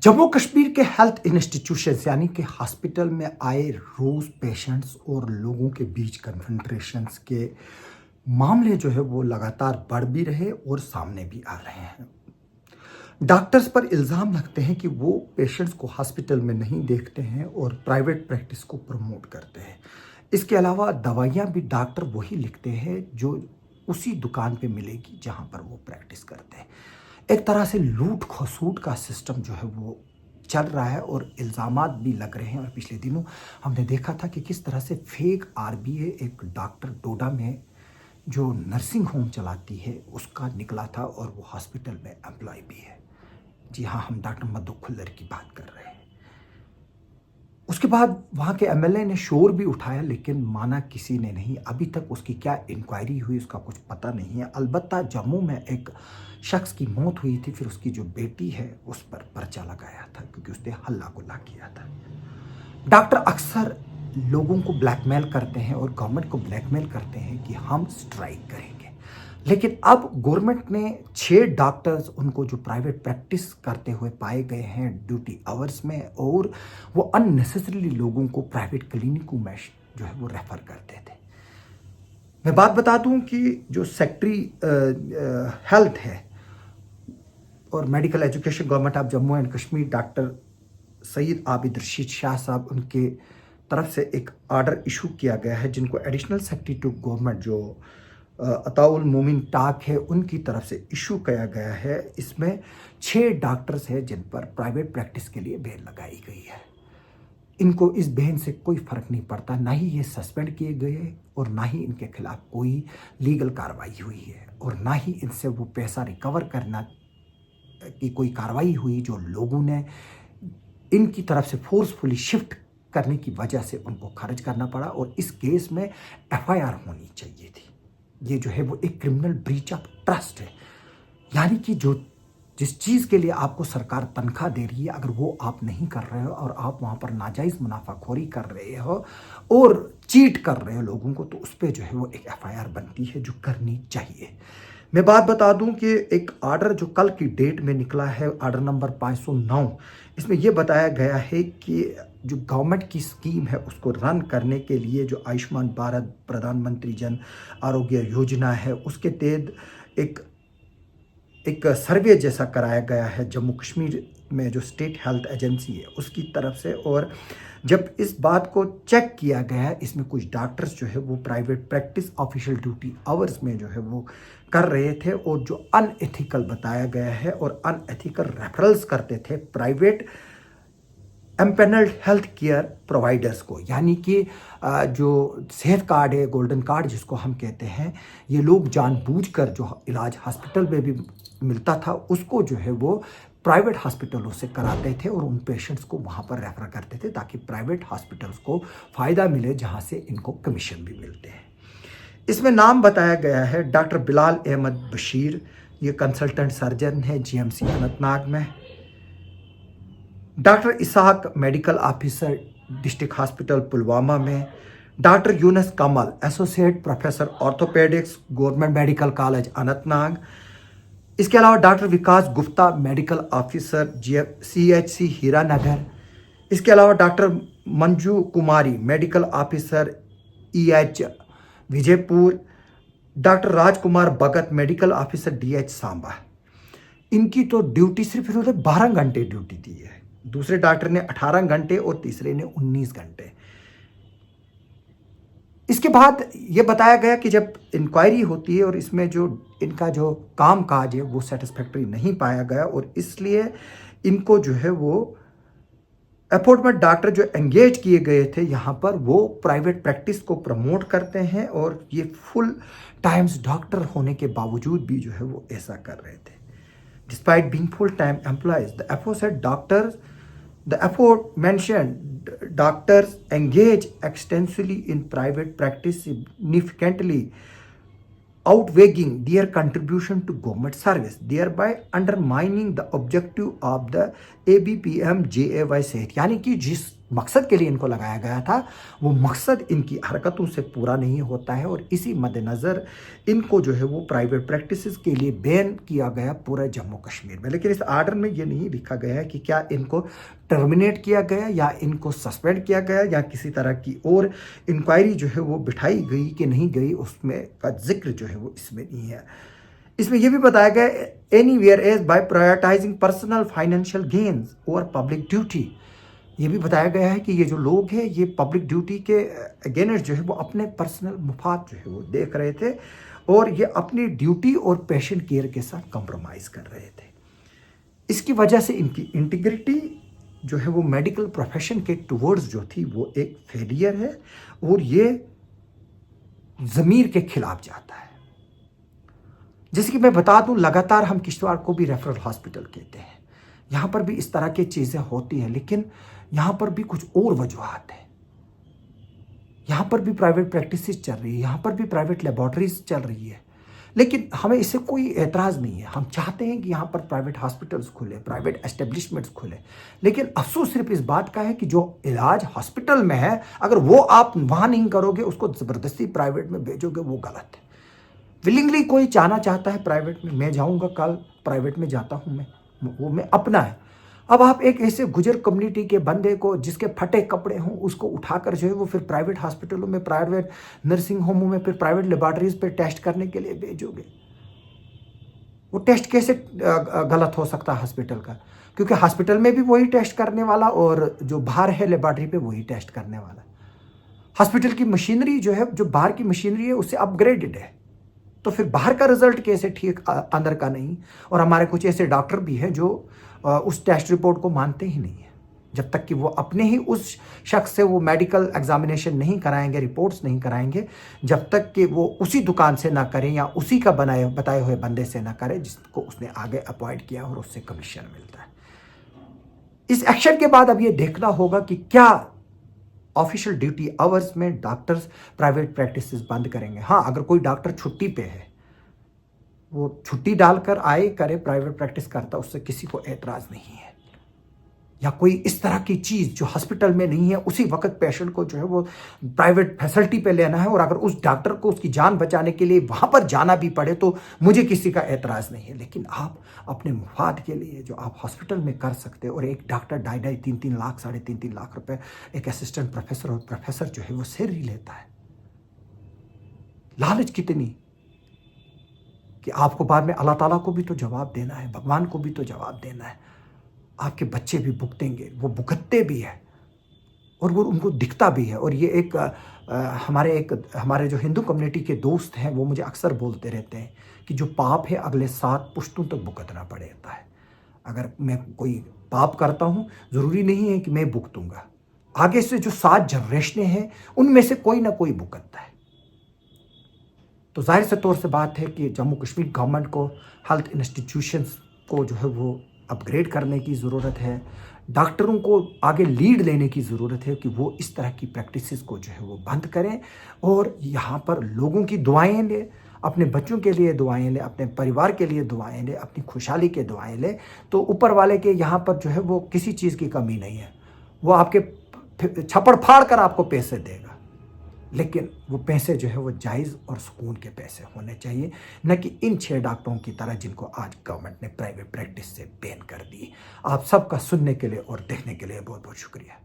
जम्मू कश्मीर के health institutions यानी कि हॉस्पिटल में आए रोज पेशेंट्स और लोगों के बीच कन्फ्रंट्रेशंस के मामले जो है वो लगातार बढ़ भी रहे और सामने भी आ रहे हैं। डॉक्टर्स पर इल्ज़ाम लगते हैं कि वो पेशेंट्स को हॉस्पिटल में नहीं देखते हैं और प्राइवेट प्रैक्टिस को प्रमोट करते हैं। इसके अलावा दवाइयाँ भी डॉक्टर वही लिखते हैं जो उसी दुकान पे मिलेगी जहाँ पर वो प्रैक्टिस करते हैं। एक तरह से लूट खसूट का सिस्टम जो है वो चल रहा है और इल्ज़ामात भी लग रहे हैं। और पिछले दिनों हमने देखा था कि किस तरह से फेक आरबीए एक डॉक्टर डोडा में जो नर्सिंग होम चलाती है उसका निकला था और वो हॉस्पिटल में एम्प्लॉय भी है। जी हाँ, हम डॉक्टर मधु खुल्लर की बात कर रहे हैं। उसके बाद वहाँ के एमएलए ने शोर भी उठाया लेकिन माना किसी ने नहीं। अभी तक उसकी क्या इंक्वायरी हुई उसका कुछ पता नहीं है। अलबत्ता जम्मू में एक शख्स की मौत हुई थी, फिर उसकी जो बेटी है उस पर पर्चा लगाया था क्योंकि उसने हल्ला गुल्ला किया था। डॉक्टर अक्सर लोगों को ब्लैकमेल करते हैं और गवर्नमेंट को ब्लैकमेल करते हैं कि हम स्ट्राइक करेंगे, लेकिन अब गवर्नमेंट ने 6 डॉक्टर्स उनको जो प्राइवेट प्रैक्टिस करते हुए पाए गए हैं ड्यूटी आवर्स में, और वो अननेसेसरीली लोगों को प्राइवेट क्लिनिकों में जो है वो रेफर करते थे। मैं बात बता दूं कि जो सेक्रेटरी हेल्थ है और medical education government of Jammu and Kashmir doctor Syed Abid Rashid Shah sahab, उनके तरफ से एक ऑर्डर इशू किया गया है जिनको एडिशनल सेक्रेटरी टू गवर्नमेंट जो अताउल मोमिन टाक है उनकी तरफ से इशू किया गया है। इसमें 6 डॉक्टर्स हैं जिन पर प्राइवेट प्रैक्टिस के लिए बैन लगाई गई है। इनको इस बैन से कोई फर्क नहीं पड़ता, ना ही ये सस्पेंड किए गए और ना ही इनके खिलाफ कोई लीगल कार्रवाई हुई है और ना ही इनसे वो पैसा रिकवर करना की कोई कार्रवाई हुई जो लोगों ने इनकी तरफ से फोर्सफुली शिफ्ट करने की वजह से उनको खारिज करना पड़ा। और इस केस में एफआईआर होनी चाहिए थी। ये जो है वो एक क्रिमिनल ब्रीच ऑफ ट्रस्ट है, यानी कि जो जिस चीज़ के लिए आपको सरकार तनख्वाह दे रही है अगर वो आप नहीं कर रहे हो और आप वहाँ पर नाजायज़ मुनाफाखोरी कर रहे हो और चीट कर रहे हो लोगों को, तो उस पर जो है वो एक एफआईआर बनती है जो करनी चाहिए। मैं बात बता दूं कि एक ऑर्डर जो कल की डेट में निकला है, ऑर्डर नंबर 509, इसमें यह बताया गया है कि जो गवर्नमेंट की स्कीम है उसको रन करने के लिए जो आयुष्मान भारत प्रधानमंत्री जन आरोग्य योजना है उसके तहत एक सर्वे जैसा कराया गया है जम्मू कश्मीर में जो स्टेट हेल्थ एजेंसी है उसकी तरफ से। और जब इस बात को चेक किया गया, इसमें कुछ डॉक्टर्स जो है वो private practice official duty hours में जो है वो कर रहे थे और जो अनएथिकल बताया गया है और अनएथिकल रेफरल्स करते थे private empanelled health care providers को, यानी कि जो सेहत कार्ड है, गोल्डन कार्ड जिसको हम कहते हैं, ये लोग जानबूझकर जो इलाज हॉस्पिटल में भी मिलता था उसको जो है वो प्राइवेट हॉस्पिटलों से कराते थे और उन पेशेंट्स को वहाँ पर रेफर करते थे ताकि प्राइवेट हॉस्पिटल्स को फ़ायदा मिले जहाँ से इनको कमीशन भी मिलते हैं। इसमें नाम बताया गया है डॉक्टर बिलाल अहमद बशीर, ये कंसल्टेंट सर्जन है जीएमसी अनंतनाग में। Doctor Ishaq medical officer district hospital Pulwama में। Doctor Younis Kamal associate professor orthopaedics government medical college Anantnag. इसके अलावा doctor Vikas Gupta medical officer CHC Hiranagar. इसके अलावा doctor Manju Kumari medical officer EH Vijaypur. Doctor Rajkumar Bhagat medical officer DH Samba. इनकी तो ड्यूटी सिर्फ इन्होंने 12 घंटे ड्यूटी दी है, दूसरे डॉक्टर ने 18 घंटे और तीसरे ने 19 घंटे। इसके बाद ये बताया गया कि जब इंक्वायरी होती है और इसमें जो इनका जो काम काज है वो सेटिस्फैक्टरी नहीं पाया गया और इसलिए इनको जो है वो अपॉइंटमेंट डॉक्टर जो एंगेज किए गए थे यहाँ पर वो प्राइवेट प्रैक्टिस को प्रमोट करते हैं और ये फुल टाइम्स डॉक्टर होने के बावजूद भी जो है वो ऐसा कर रहे थे। Despite being full time employees, the aforesaid doctors, the aforementioned doctors engage extensively in private practice, significantly outweighing their contribution to government service, thereby undermining the objective of the ABPM JAY सेहत, यानी कि जिस मकसद के लिए इनको लगाया गया था वो मकसद इनकी हरकतों से पूरा नहीं होता है और इसी मद्देनज़र इनको जो है वो प्राइवेट प्रैक्टिसेस के लिए बैन किया गया पूरे जम्मू कश्मीर में। लेकिन इस आर्डर में ये नहीं लिखा गया है कि क्या इनको टर्मिनेट किया गया या इनको सस्पेंड किया गया या किसी तरह की और इंक्वायरी जो है वो बिठाई गई कि नहीं गई, उसमें का जिक्र जो है वो इसमें नहीं है। इसमें यह भी बताया गया anywhere as by prioritising personal financial gains और पब्लिक ड्यूटी। ये भी बताया गया है कि ये जो लोग हैं ये पब्लिक ड्यूटी के अगेंस्ट जो है वो अपने पर्सनल मुफाद जो है वो देख रहे थे और ये अपनी ड्यूटी और पेशेंट केयर के साथ कॉम्प्रोमाइज़ कर रहे थे। इसकी वजह से इनकी इंटीग्रिटी जो है वो मेडिकल प्रोफेशन के टुवर्ड्स जो थी वो एक फेलियर है और ये ज़मीर के खिलाफ जाता है। जैसे कि मैं बता दूं, लगातार हम किश्तवाड़ को भी रेफरल हॉस्पिटल कहते हैं, यहाँ पर भी इस तरह की चीज़ें होती हैं, लेकिन यहाँ पर भी कुछ और वजूहात हैं। यहाँ पर भी प्राइवेट प्रैक्टिसेस चल रही है, यहाँ पर भी प्राइवेट लेबॉर्ट्रीज चल रही है, लेकिन हमें इससे कोई एतराज़ नहीं है। हम चाहते हैं कि यहाँ पर प्राइवेट हॉस्पिटल्स खुले, प्राइवेट एस्टेब्लिशमेंट्स खुले, लेकिन अफसोस सिर्फ इस बात का है कि जो इलाज हॉस्पिटल में है अगर वो आप वहाँ नहीं करोगे, उसको ज़बरदस्ती प्राइवेट में भेजोगे, वो गलत है। विलिंगली कोई जाना चाहता है प्राइवेट में, मैं जाऊँगा, कल प्राइवेट में जाता हूँ वो मैं अपना है। अब आप एक ऐसे गुजर कम्युनिटी के बंदे को जिसके फटे कपड़े हों उसको उठाकर जो है वो फिर प्राइवेट हॉस्पिटलों में, प्राइवेट नर्सिंग होमों में, फिर प्राइवेट लेबॉर्ट्रीज पे टेस्ट करने के लिए भेजोगे। वो टेस्ट कैसे गलत हो सकता है हॉस्पिटल का? क्योंकि हॉस्पिटल में भी वही टेस्ट करने वाला और जो बाहर है लेबॉर्ट्री पे वही टेस्ट करने वाला। हॉस्पिटल की मशीनरी जो है, जो बाहर की मशीनरी है उससे अपग्रेडेड है, तो फिर बाहर का रिजल्ट कैसे ठीक, अंदर का नहीं। और हमारे कुछ ऐसे डॉक्टर भी हैं जो उस टेस्ट रिपोर्ट को मानते ही नहीं है। जब तक कि वो अपने ही उस शख्स से वो मेडिकल एग्जामिनेशन नहीं कराएंगे, रिपोर्ट्स नहीं कराएंगे, जब तक कि वो उसी दुकान से ना करें या उसी का बताए हुए बंदे से ना करें जिसको उसने आगे अपॉइंट किया और उससे कमीशन मिलता है। इस एक्शन के बाद अब ये देखना होगा कि क्या ऑफिशियल ड्यूटी आवर्स में डॉक्टर्स प्राइवेट प्रैक्टिसेस बंद करेंगे। हाँ, अगर कोई डॉक्टर छुट्टी पे है, वो छुट्टी डालकर आए, करे, प्राइवेट प्रैक्टिस करता, उससे किसी को एतराज़ नहीं है। या कोई इस तरह की चीज़ जो हॉस्पिटल में नहीं है, उसी वक्त पेशेंट को जो है वो प्राइवेट फैसिलिटी पे लेना है और अगर उस डॉक्टर को उसकी जान बचाने के लिए वहाँ पर जाना भी पड़े तो मुझे किसी का एतराज़ नहीं है। लेकिन आप अपने मुफाद के लिए जो आप हॉस्पिटल में कर सकते और एक डॉक्टर 2.5 3 लाख, 3.5 लाख रुपए एक असिस्टेंट प्रोफेसर और प्रोफेसर जो है वो सैलरी लेता है। लालच कितनी कि आपको बाद में अल्लाह ताला को भी तो जवाब देना है, भगवान को भी तो जवाब देना है, आपके बच्चे भी भुगतेंगे, वो भुगतते भी है और वो उनको दिखता भी है। और ये एक हमारे जो हिंदू कम्युनिटी के दोस्त हैं वो मुझे अक्सर बोलते रहते हैं कि जो पाप है अगले 7 पुश्तों तक भुगतना पड़ता है। अगर मैं कोई पाप करता हूँ, ज़रूरी नहीं है कि मैं भुगतूंगा, आगे से जो 7 जनरेशनें हैं उनमें से कोई ना कोई भुगतता है। तो जाहिर से तौर से बात है कि जम्मू कश्मीर गवर्नमेंट को हेल्थ इंस्टीट्यूशंस को जो है वो अपग्रेड करने की ज़रूरत है। डॉक्टरों को आगे लीड लेने की ज़रूरत है कि वो इस तरह की प्रैक्टिसेस को जो है वो बंद करें और यहाँ पर लोगों की दुआएं लें, अपने बच्चों के लिए दुआएं लें, अपने परिवार के लिए दुआएं लें, अपनी खुशहाली के दुआएं लें। तो ऊपर वाले के यहाँ पर जो है वो किसी चीज़ की कमी नहीं है। वो आपके छप्पड़ फाड़ कर आपको पैसे देगा, लेकिन वो पैसे जो है वो जायज़ और सुकून के पैसे होने चाहिए, न कि इन 6 डॉक्टरों की तरह जिनको आज गवर्नमेंट ने प्राइवेट प्रैक्टिस से बैन कर दी। आप सबका सुनने के लिए और देखने के लिए बहुत बहुत शुक्रिया।